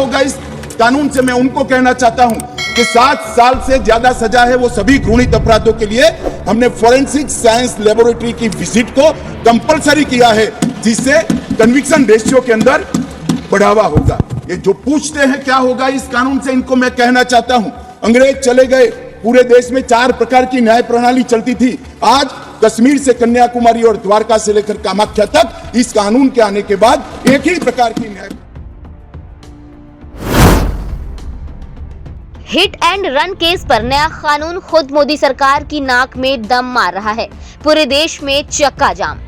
होगा इस कानून से, मैं उनको कहना चाहता हूं कि 7 साल से ज्यादा सजा है वो सभी घृणित अपराधों के लिए। हमने फोरेंसिक साइंस लेबोरेटरी की विजिट को कंपलसरी किया है, जिससे कन्विक्शन रेशियो के अंदर बढ़ावा होगा। ये जो पूछते हैं क्या होगा इस कानून से, इनको मैं कहना चाहता हूं, अंग्रेज चले गए, पूरे देश में 4 प्रकार की न्याय प्रणाली चलती थी। आज कश्मीर से कन्याकुमारी और द्वारका से लेकर कामाख्या तक इस कानून के आने के बाद एक ही प्रकार की न्याय। हिट एंड रन केस पर नया कानून खुद मोदी सरकार की नाक में दम मार रहा है। पूरे देश में चक्का जाम।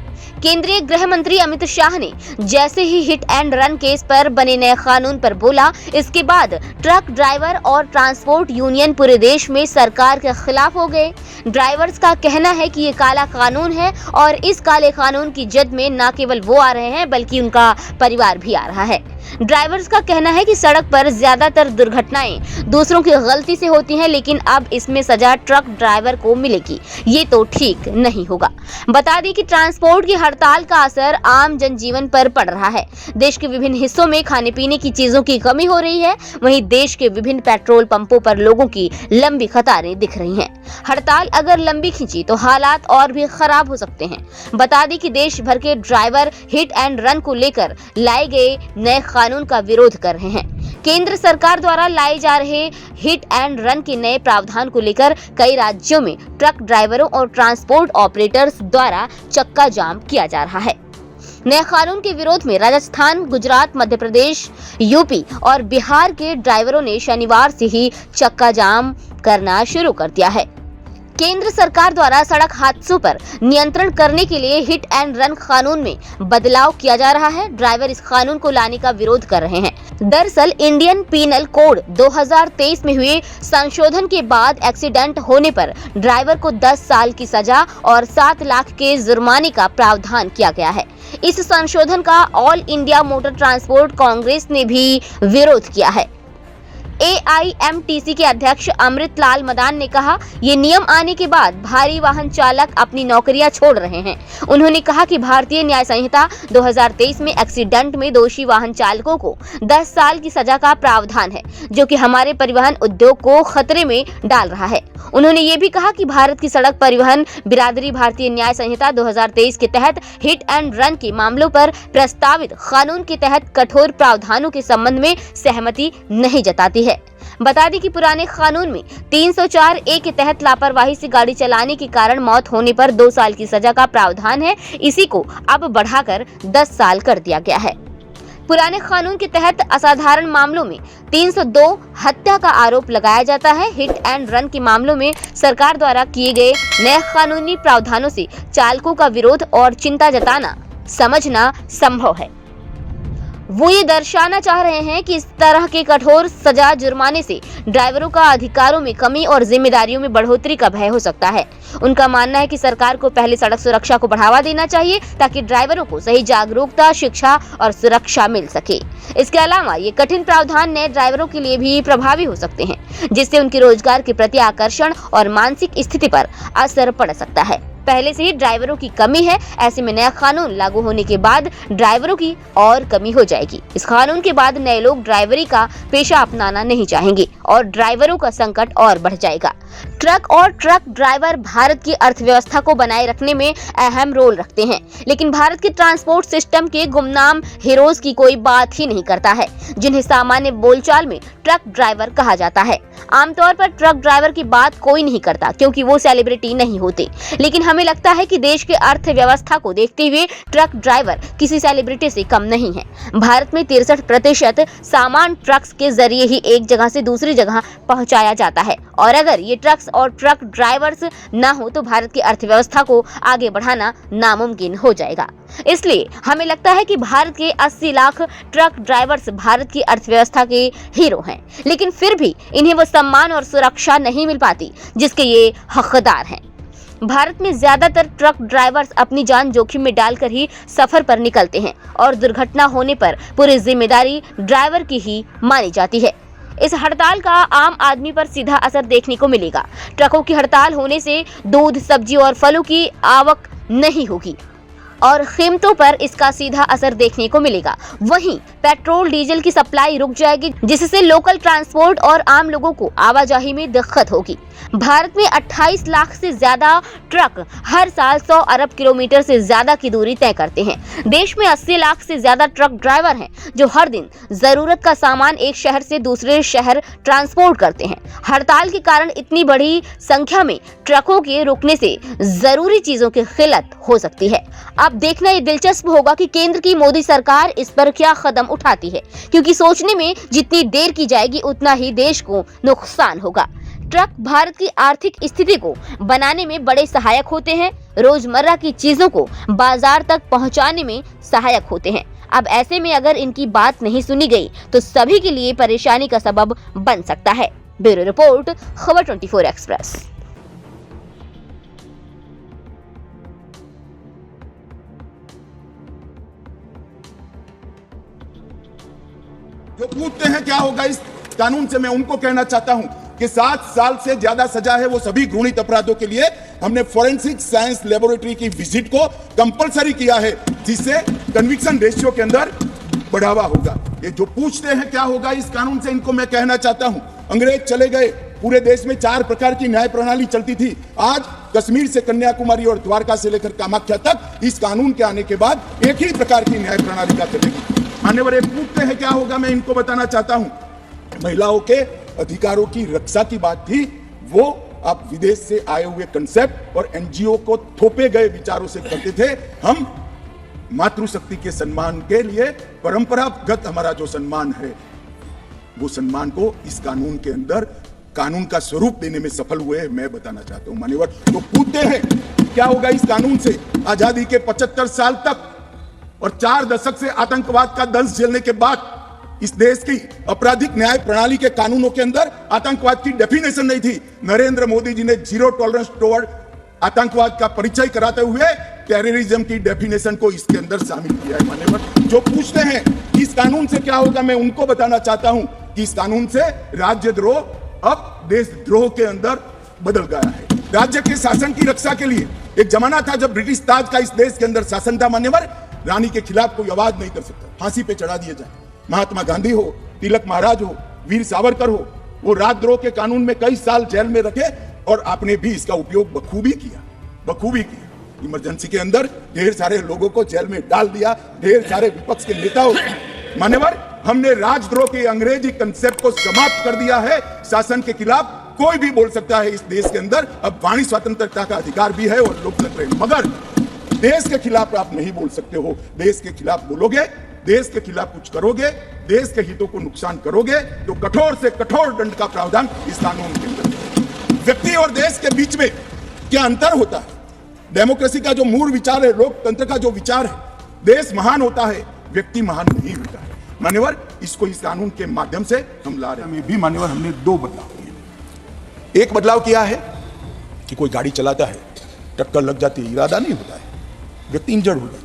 केंद्रीय गृह मंत्री अमित शाह ने जैसे ही हिट एंड रन केस पर बने नए कानून पर बोला, इसके बाद ट्रक ड्राइवर और ट्रांसपोर्ट यूनियन पूरे देश में सरकार के खिलाफ हो गए। ड्राइवर्स का कहना है कि ये काला कानून है और इस काले कानून की जद में न केवल वो आ रहे हैं बल्कि उनका परिवार भी आ रहा है। ड्राइवर्स का कहना है कि सड़क पर ज्यादातर दुर्घटनाएं दूसरों की गलती से होती हैं, लेकिन अब इसमें सजा ट्रक ड्राइवर को मिलेगी। ये तो ठीक नहीं होगा। बता दें कि ट्रांसपोर्ट की हड़ताल का असर आम जनजीवन पर पड़ रहा है। देश के विभिन्न हिस्सों में खाने पीने की चीजों की कमी हो रही है, वहीं देश के विभिन्न पेट्रोल पंपों पर लोगों की लंबी कतारें दिख रही हैं। हड़ताल अगर लंबी खींची तो हालात और भी खराब हो सकते हैं। बता दें कि देश भर के ड्राइवर हिट एंड रन को लेकर लाए गए नए कानून का विरोध कर रहे हैं। केंद्र सरकार द्वारा लाए जा रहे हिट एंड रन के नए प्रावधान को लेकर कई राज्यों में ट्रक ड्राइवरों और ट्रांसपोर्ट ऑपरेटर्स द्वारा चक्का जाम किया जा रहा है। नए कानून के विरोध में राजस्थान, गुजरात, मध्य प्रदेश, यूपी और बिहार के ड्राइवरों ने शनिवार से ही चक्का जाम करना शुरू कर दिया है। केंद्र सरकार द्वारा सड़क हादसों पर नियंत्रण करने के लिए हिट एंड रन कानून में बदलाव किया जा रहा है। ड्राइवर इस कानून को लाने का विरोध कर रहे हैं। दरअसल इंडियन पीनल कोड 2023 में हुए संशोधन के बाद एक्सीडेंट होने पर ड्राइवर को 10 साल की सजा और 7 लाख के जुर्माने का प्रावधान किया गया है। इस संशोधन का all India motor transport Congress ने भी विरोध किया है। AIMTC के अध्यक्ष अमृत लाल मदान ने कहा, ये नियम आने के बाद भारी वाहन चालक अपनी नौकरियां छोड़ रहे हैं। उन्होंने कहा कि भारतीय न्याय संहिता 2023 में एक्सीडेंट में दोषी वाहन चालकों को 10 साल की सजा का प्रावधान है, जो कि हमारे परिवहन उद्योग को खतरे में डाल रहा है। उन्होंने ये भी कहा कि भारत की सड़क परिवहन बिरादरी भारतीय न्याय संहिता 2023 के तहत हिट एंड रन के मामलों पर प्रस्तावित कानून के तहत कठोर प्रावधानों के संबंध में सहमति नहीं जताती है। बता दें कि पुराने कानून में 304A के तहत लापरवाही से गाड़ी चलाने के कारण मौत होने पर 2 साल की सजा का प्रावधान है। इसी को अब बढ़ाकर 10 साल कर दिया गया है। पुराने कानून के तहत असाधारण मामलों में 302 हत्या का आरोप लगाया जाता है। हिट एंड रन के मामलों में सरकार द्वारा किए गए नए कानूनी प्रावधानों से चालकों का विरोध और चिंता जताना समझना संभव है। वो ये दर्शाना चाह रहे हैं कि इस तरह के कठोर सजा जुर्माने से ड्राइवरों का अधिकारों में कमी और जिम्मेदारियों में बढ़ोतरी का भय हो सकता है। उनका मानना है कि सरकार को पहले सड़क सुरक्षा को बढ़ावा देना चाहिए ताकि ड्राइवरों को सही जागरूकता, शिक्षा और सुरक्षा मिल सके। इसके अलावा ये कठिन प्रावधान नए ड्राइवरों के लिए भी प्रभावी हो सकते हैं, जिससे उनके रोजगार के प्रति आकर्षण और मानसिक स्थिति पर असर पड़ सकता है। पहले से ही ड्राइवरों की कमी है, ऐसे में नया कानून लागू होने के बाद ड्राइवरों की और कमी हो जाएगी। इस कानून के बाद नए लोग ड्राइवरी का पेशा अपनाना नहीं चाहेंगे और ड्राइवरों का संकट और बढ़ जाएगा। ट्रक और ट्रक ड्राइवर भारत की अर्थव्यवस्था को बनाए रखने में अहम रोल रखते हैं, लेकिन भारत के ट्रांसपोर्ट सिस्टम के गुमनाम हीरोज की कोई बात ही नहीं करता है, जिन्हें सामान्य बोलचाल में ट्रक ड्राइवर कहा जाता है। आमतौर पर ट्रक ड्राइवर की बात कोई नहीं करता क्योंकि वो सेलिब्रिटी नहीं होते, लेकिन हमें लगता है कि देश के अर्थव्यवस्था को देखते हुए ट्रक ड्राइवर किसी सेलिब्रिटी से कम नहीं है। भारत में 63% सामान ट्रक्स के जरिए ही एक जगह से दूसरी जगह पहुंचाया जाता है और अगर ये ट्रक्स और ट्रक ड्राइवर्स ना हो तो भारत की अर्थव्यवस्था को आगे बढ़ाना नामुमकिन हो जाएगा। इसलिए हमें लगता है कि भारत के 80 लाख ट्रक ड्राइवर्स भारत की अर्थव्यवस्था के हीरो हैं, लेकिन फिर भी इन्हें वो सम्मान और सुरक्षा नहीं मिल पाती जिसके ये हकदार हैं। भारत में ज्यादातर ट्रक ड्राइवर्स अपनी जान जोखिम में डालकर ही सफर पर निकलते हैं और दुर्घटना होने पर पूरी जिम्मेदारी ड्राइवर की ही मानी जाती है। इस हड़ताल का आम आदमी पर सीधा असर देखने को मिलेगा। ट्रकों की हड़ताल होने से दूध, सब्जी और फलों की आवक नहीं होगी और कीमतों पर इसका सीधा असर देखने को मिलेगा। वहीं पेट्रोल डीजल की सप्लाई रुक जाएगी, जिससे लोकल ट्रांसपोर्ट और आम लोगों को आवाजाही में दिक्कत होगी। भारत में 28 लाख से ज्यादा ट्रक हर साल 100 अरब किलोमीटर से ज्यादा की दूरी तय करते हैं। देश में 80 लाख से ज्यादा ट्रक ड्राइवर हैं, जो हर दिन जरूरत का सामान एक शहर से दूसरे शहर ट्रांसपोर्ट करते हैं। हड़ताल के कारण इतनी बड़ी संख्या में ट्रकों के रुकने से जरूरी चीजों की किल्लत हो सकती है। अब देखना ये दिलचस्प होगा कि केंद्र की मोदी सरकार इस पर क्या कदम उठाती है, क्योंकि सोचने में जितनी देर की जाएगी उतना ही देश को नुकसान होगा। ट्रक भारत की आर्थिक स्थिति को बनाने में बड़े सहायक होते हैं, रोजमर्रा की चीजों को बाजार तक पहुंचाने में सहायक होते हैं। अब ऐसे में अगर इनकी बात नहीं सुनी गई तो सभी के लिए परेशानी का सबब बन सकता है। ब्यूरो रिपोर्ट, खबर 24 एक्सप्रेस। जो पूछते हैं क्या होगा इस कानून से, मैं उनको कहना चाहता हूं कि 7 साल से ज्यादा सजा है वो सभी घृणित अपराधों के लिए हमने फोरेंसिक साइंस लेबोरेटरी की विजिट को कंपलसरी किया है, जिससे कन्विक्शन रेशियो के अंदर बढ़ावा होगा। ये जो पूछते हैं क्या होगा इस कानून से, इनको मैं कहना चाहता हूं, अंग्रेज चले गए, पूरे देश में 4 प्रकार की न्याय प्रणाली चलती थी। आज कश्मीर से कन्याकुमारी और द्वारका से लेकर कामाख्या तक इस कानून के आने के बाद एक ही प्रकार की न्याय प्रणाली का चलेगी। मान्यवर, पूछते हैं क्या होगा, मैं इनको बताना चाहता हूं, महिलाओं के अधिकारों की रक्षा की बात थी, वो आप विदेश से आए हुए कंसेप्ट और एनजीओ को थोपे गए विचारों से करते थे। हम मातृशक्ति के सम्मान के लिए परंपरागत हमारा जो सम्मान है, वो सम्मान को इस कानून के अंदर कानून का स्वरूप देने में सफल हुए, मैं बताना चाहता हूं। मान्यवर, तो पूछते हैं क्या होगा इस कानून से। आजादी के 75 साल तक और 4 दशक से आतंकवाद का दंश झेलने के बाद इस देश की आपराधिक न्याय प्रणाली के कानूनों के अंदर आतंकवाद की डेफिनेशन नहीं थी। नरेंद्र मोदी जी ने जीरो टॉलरेंस टुवर्ड आतंकवाद का परिचय कराते हुए टेररिज्म की डेफिनेशन को इसके अंदर शामिल किया है। मान्यवर, जो पूछते हैं इस कानून से क्या होगा, मैं उनको बताना चाहता हूं कि इस कानून से राज्यद्रोह अब देशद्रोह के अंदर बदल गया है। राज्य के शासन की रक्षा के लिए एक जमाना था जब ब्रिटिश ताज का इस देश के अंदर शासन था। मान्यवर, रानी के खिलाफ कोई आवाज नहीं कर सकता, फांसी पे चढ़ा दिया जाए। महात्मा गांधी हो, तिलक महाराज हो, वीर सावरकर हो, वो राजद्रोह के कानून में कई साल जेल में रखे और आपने भी इसका उपयोग बखूबी किया। इमरजेंसी के अंदर ढेर सारे लोगों को जेल में डाल दिया, ढेर सारे विपक्ष के नेताओं। मान्यवर, हमने राजद्रोह के अंग्रेजी कंसेप्ट को समाप्त कर दिया है। शासन के खिलाफ कोई भी बोल सकता है इस देश के अंदर। अब वाणी स्वतंत्रता का अधिकार भी है और लोकतंत्र, मगर देश के खिलाफ आप नहीं बोल सकते हो। देश के खिलाफ बोलोगे, देश के खिलाफ कुछ करोगे, देश के हितों को नुकसान करोगे, तो कठोर से कठोर दंड का प्रावधान इस कानून के अंदर। व्यक्ति और देश के बीच में क्या अंतर होता है? डेमोक्रेसी का जो मूल विचार है, लोकतंत्र का जो विचार है, देश महान होता है, व्यक्ति महान नहीं होता है। मान्यवर, इसको इस कानून के माध्यम से हम ला रहे हैं। भी मान्यवर, हमने 2 बदलाव किए। एक बदलाव किया है कि कोई गाड़ी चलाता है, टक्कर लग जाती है, इरादा नहीं होता है, व्यक्ति इंजर्ड हो जाता है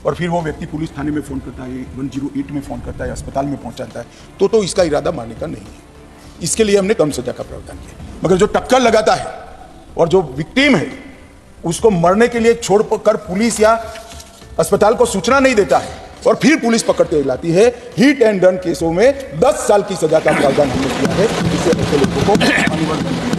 और फिर वो व्यक्ति पुलिस थाने में फोन करता है, 108 में फोन करता है, अस्पताल में पहुंचाता है, तो इसका इरादा मारने का नहीं है। इसके लिए हमने कम सजा का प्रावधान किया। मगर जो टक्कर लगाता है और जो विक्टिम है, उसको मरने के लिए छोड़कर पुलिस या अस्पताल को सूचना नहीं देता है और फिर पुलिस पकड़ के लाती है, हिट एंड रन केसों में 10 साल की सजा का प्रावधान हमने किया है। इससे ऐसे लोगों को